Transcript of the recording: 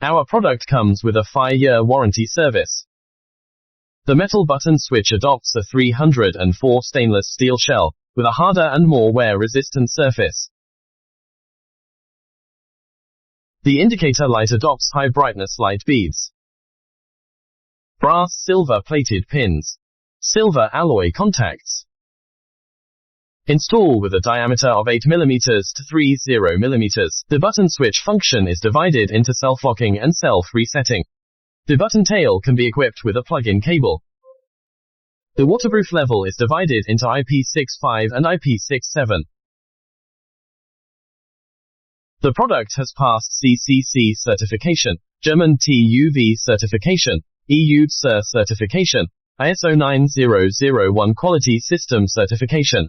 Our product comes with a 5-year warranty service. The metal button switch adopts a 304 stainless steel shell, with a harder and more wear-resistant surface. The indicator light adopts high brightness light beads. Brass silver plated pins. Silver alloy contacts. Install with a diameter of 8 mm to 30 mm. The button switch function is divided into self-locking and self-resetting. The button tail can be equipped with a plug-in cable. The waterproof level is divided into IP65 and IP67. The product has passed CCC certification, German TÜV certification, EU CER certification, ISO 9001 quality system certification,